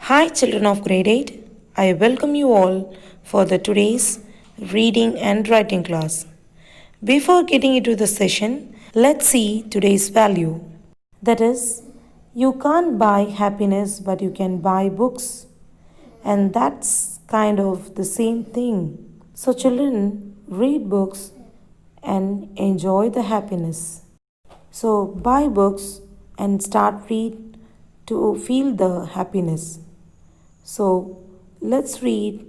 Hi, children of grade 8. I welcome you all for the today's reading and writing class. Before getting into the session, let's see today's value. That is, you can't buy happiness, but you can buy books. And that's kind of the same thing. So, children, read books and enjoy the happiness. So, buy books and start read to feel the happiness. So, let's read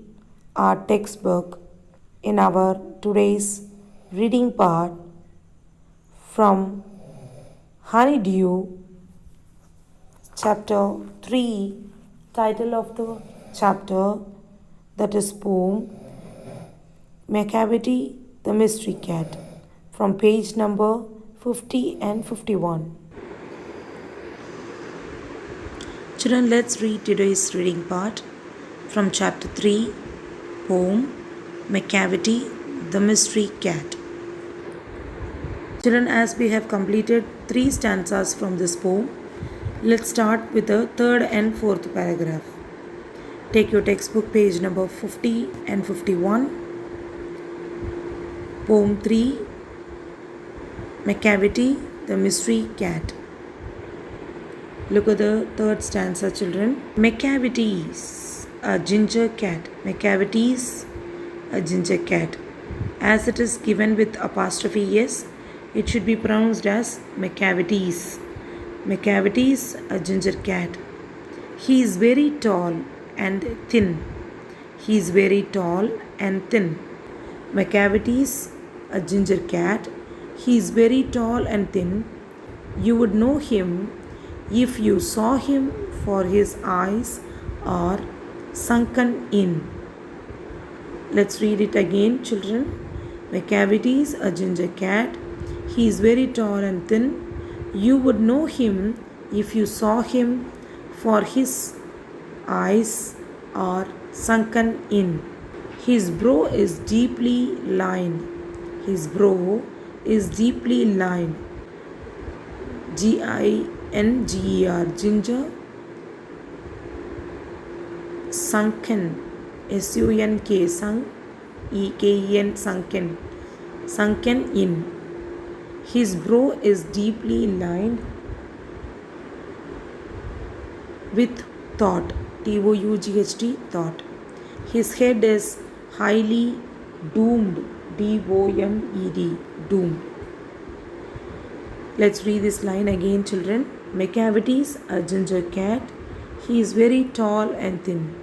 our textbook in our today's reading part from Honeydew, chapter 3, title of the chapter, that is poem Macavity the Mystery Cat, from page number 50 and 51. Children, let's read today's reading part from chapter 3, poem Macavity the Mystery Cat. Children, as we have completed 3 stanzas from this poem, let's start with the third and fourth paragraph. Take your textbook, page number 50 and 51. Poem 3, Macavity the Mystery Cat. Look at the third stanza, children. Macavity's a ginger cat. Macavity's a ginger cat. As it is given with apostrophe s, it should be pronounced as Macavity's. Macavity's a ginger cat. He is very tall and thin. He is very tall and thin. Macavity's a ginger cat. He is very tall and thin. You would know him if you saw him, for his eyes are sunken in. Let's read it again, children. Macavity's a ginger cat. He is very tall and thin. You would know him if you saw him, for his eyes are sunken in. His brow is deeply lined. His brow is deeply lined. Ginger, ginger. Sunken, S-U-N-K, sunk, E-K-E-N, sunken, sunken in. His brow is deeply lined with thought, T-O-U-G-H-T, thought. His head is highly doomed, D-O-M-E-D, doomed. Let's read this line again, children. Macavity's a ginger cat. He is very tall and thin.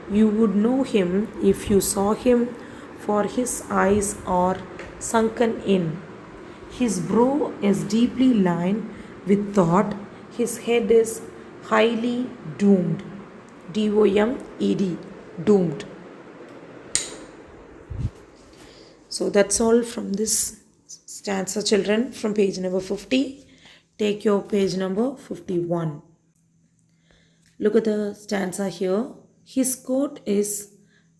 You would know him if you saw him, for his eyes are sunken in. His brow is deeply lined with thought. His head is highly doomed. D-O-M-E-D, doomed. So that's all from this stanza, children, from page number 50. Take your page number 51. Look at the stanza here. His coat is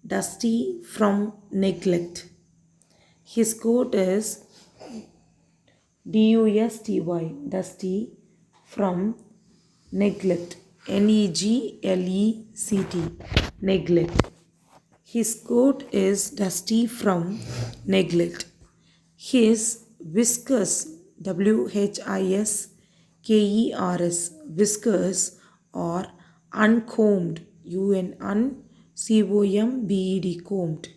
dusty from neglect. His coat is D-U-S-T-Y, dusty from neglect. N-E-G-L-E-C-T, neglect. His coat is dusty from neglect. His whiskers, W-H-I-S-K-E-R-S, whiskers are uncombed, U-N-C-O-M-B-E-D, combed.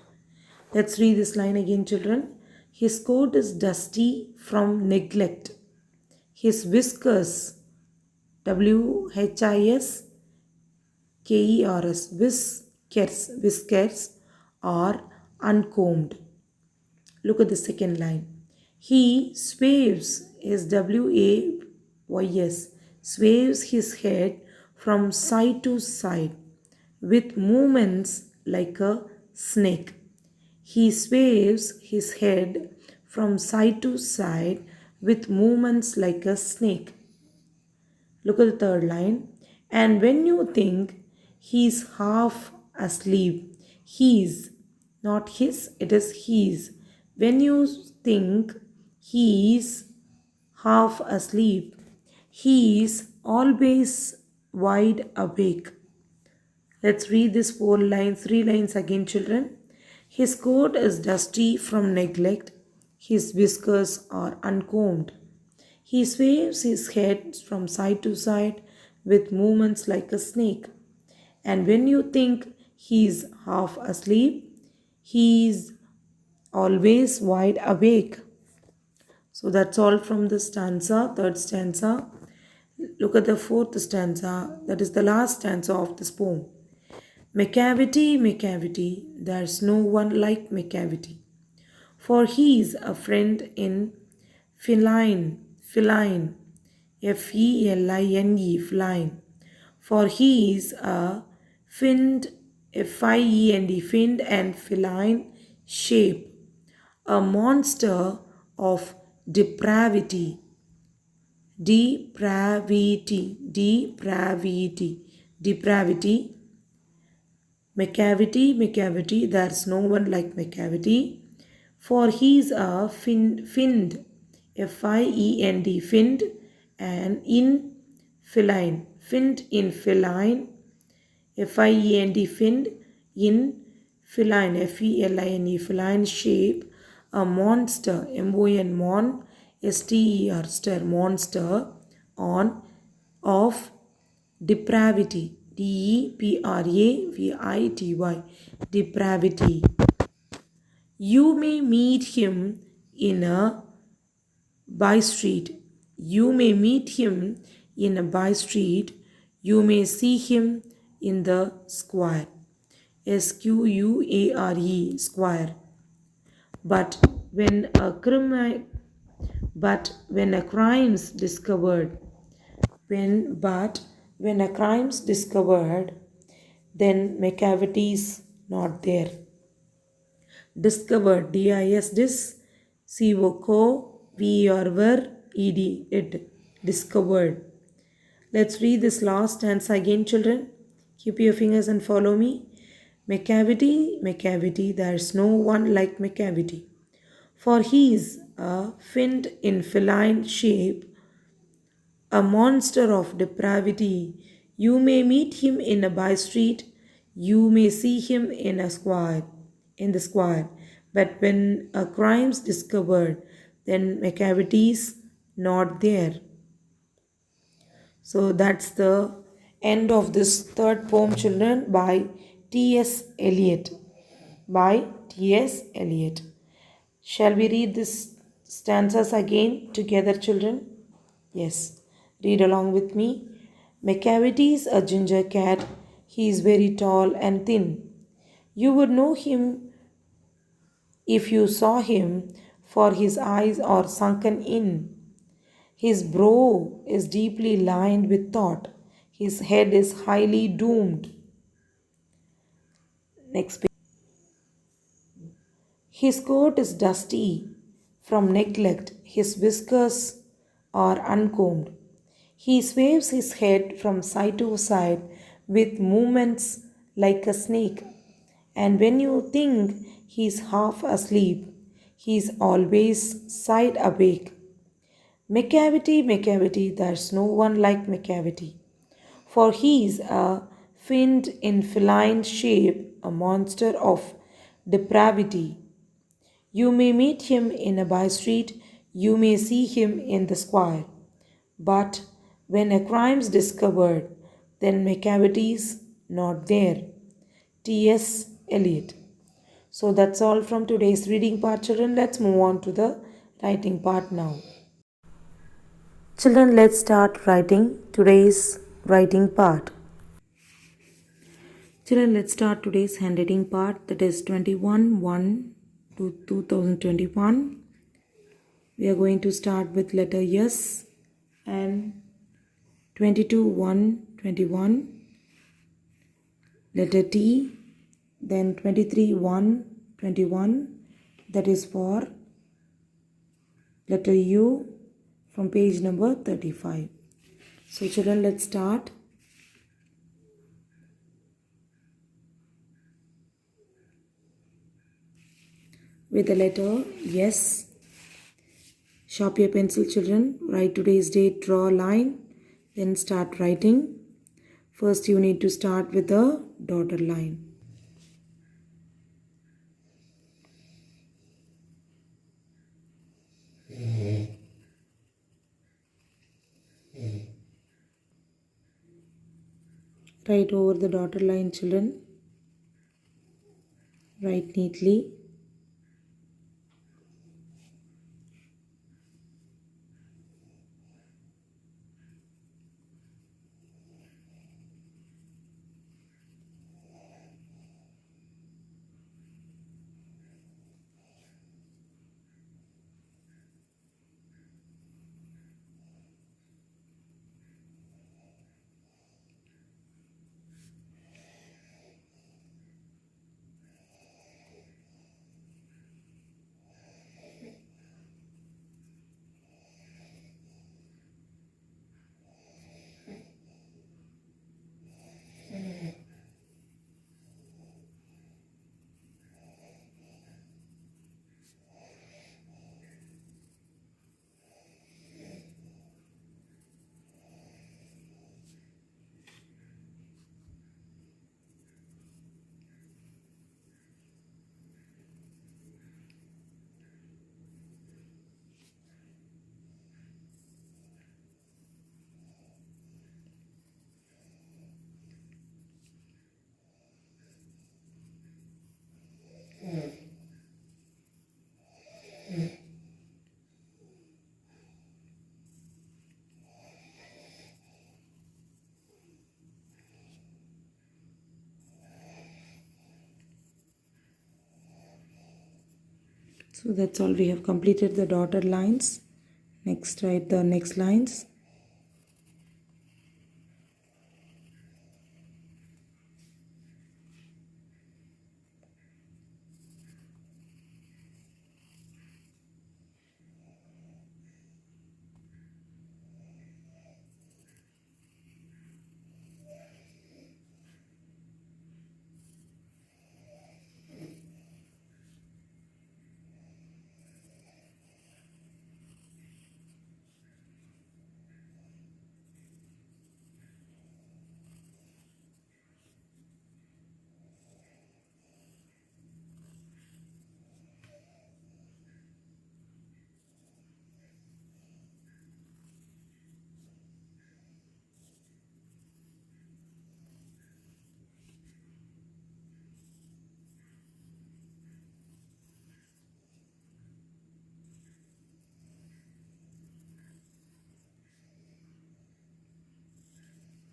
Let's read this line again, children. His coat is dusty from neglect. His whiskers, W-H-I-S-K-E-R-S, whiskers are uncombed. Look at the second line. He sways, is W-A-Y-S, sways his head from side to side with movements like a snake. He sways his head from side to side with movements like a snake. Look at the third line. And when you think he's half asleep, he's, not his, it is he's. When you think he's half asleep, he's always wide awake. Let's read this three lines again, children. His coat is dusty from neglect. His whiskers are uncombed. He sways his head from side to side with movements like a snake. And when you think he's half asleep, he's always wide awake. So that's all from the stanza, third stanza. Look at the fourth stanza, that is the last stanza of this poem. Macavity, Macavity, there's no one like Macavity. For he's a friend in feline, Feline, feline. For he is a fiend, fiend and feline shape, a monster of depravity, depravity. Macavity, there's no one like Macavity. For he's a fiend, fiend, and in feline, fiend in feline, fiend in feline, feline shape, a monster, mon, ster, monster, on, of depravity, depravity, depravity. You may meet him in a by street. You may meet him in a by street. You may see him in the square. Square, square. But when a crime's discovered, when a crime's discovered, then Macavity's not there. Discovered, C-O-V-E-R-V-E-D, it, discovered. Let's read this last stanza again, children. Keep your fingers and follow me. Macavity, there's no one like Macavity. For he is a fiend in feline shape, a monster of depravity. You may meet him in a by street, you may see him in the square. But when a crime's discovered, then Macavity's not there. So that's the end of this third poem, children, by T.S. Eliot. Shall we read these stanzas again together, children? Yes. Read along with me. Macavity's a ginger cat. He is very tall and thin. You would know him if you saw him, for his eyes are sunken in. His brow is deeply lined with thought. His head is highly doomed. Next page. His coat is dusty from neglect. His whiskers are uncombed. He sways his head from side to side with movements like a snake. And when you think he's half asleep, he's always side awake. Macavity, there's no one like Macavity. For he's a fiend in feline shape, a monster of depravity. You may meet him in a by street, you may see him in the square. But when a crime's discovered, then Macavity's not there. T.S. Eliot. So that's all from today's reading part, children. Let's move on to the writing part now. Children, let's start writing today's writing part. Children, let's start today's handwriting part, that is 21/1 to 2021. We are going to start with letter S, and 22/1/21, letter T, then 23/1/21, that is for letter U from page number 35. So children, let's start. With the letter S. Sharpen your pencil, children. Write today's date, draw a line, then start writing. First you need to start with the dotted line. Write over the dotted line, children. Write neatly. So that's all, we have completed the dotted lines. Next write the next lines.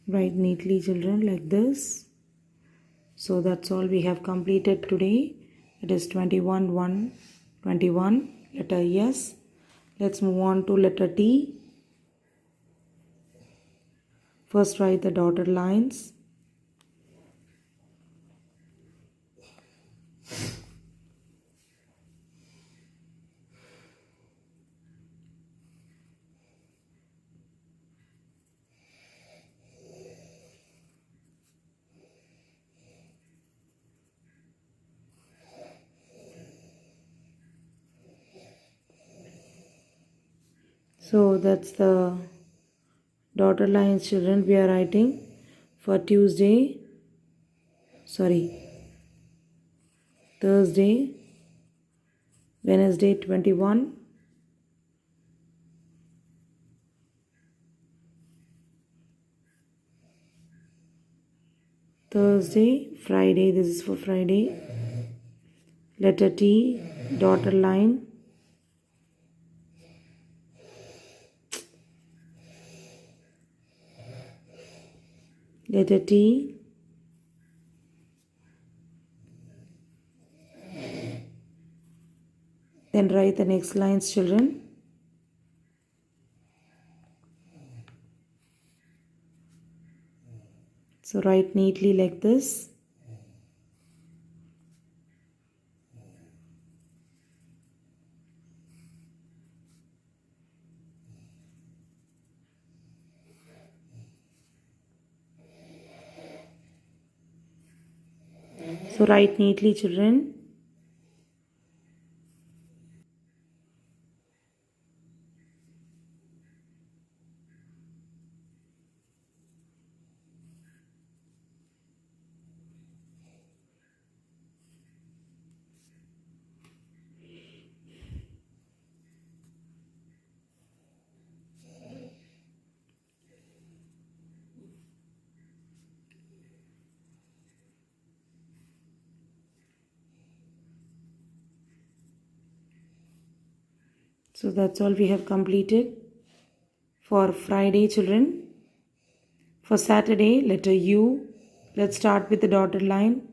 Write neatly, children, like this. So that's all we have completed today. It is 21 1 21, letter S. Let's move on to letter T. First write the dotted lines. So that's the dotted lines, children, we are writing for Thursday, Wednesday 21, Thursday, Friday, this is for Friday. Letter T, dotted line. Letter T. Then write the next lines, children. So write neatly like this. So write neatly, children. So that's all we have completed for Friday, children. For Saturday, letter U. Let's start with the dotted line.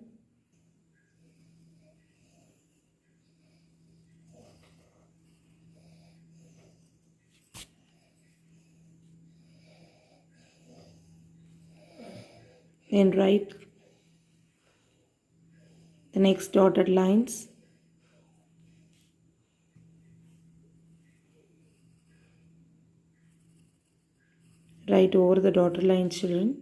Then write the next dotted lines. Write over the dotted line, children.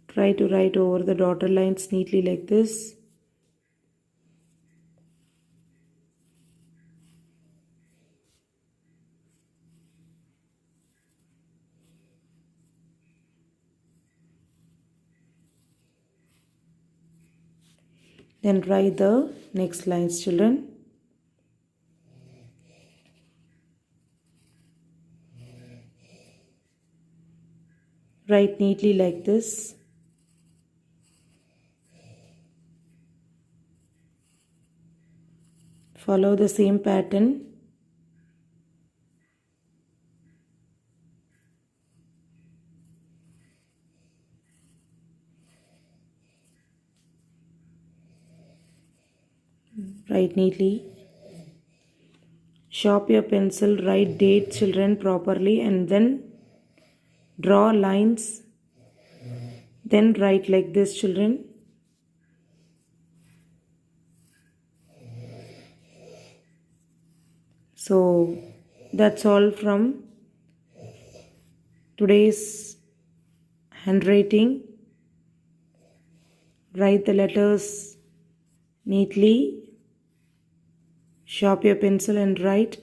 Try to write over the dotted lines neatly like this. Then write the next lines, children. Write neatly like this. Follow the same pattern. Write neatly. Sharp your pencil, write date, children, properly, and then draw lines. Then write like this, children. So that's all from today's handwriting. Write the letters neatly. Sharp your pencil and write.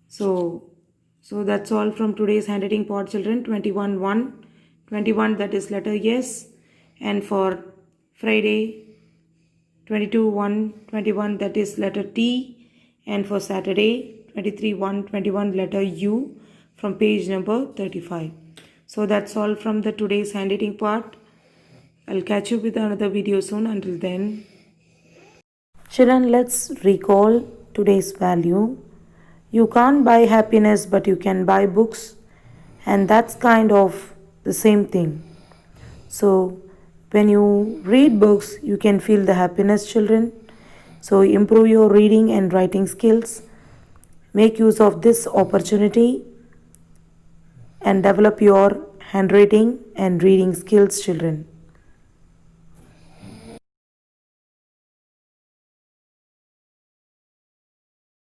So that's all from today's handwriting part, children. 21-1. 21, that is letter S. And for Friday, 22-1, 21, that is letter T. And for Saturday, 23-1, 21, letter U from page number 35. So that's all from the today's handwriting part. I'll catch you with another video soon. Until then, children, let's recall today's value. You can't buy happiness, but you can buy books, and that's kind of the same thing. So when you read books, you can feel the happiness, children. So improve your reading and writing skills. Make use of this opportunity and develop your handwriting and reading skills, children.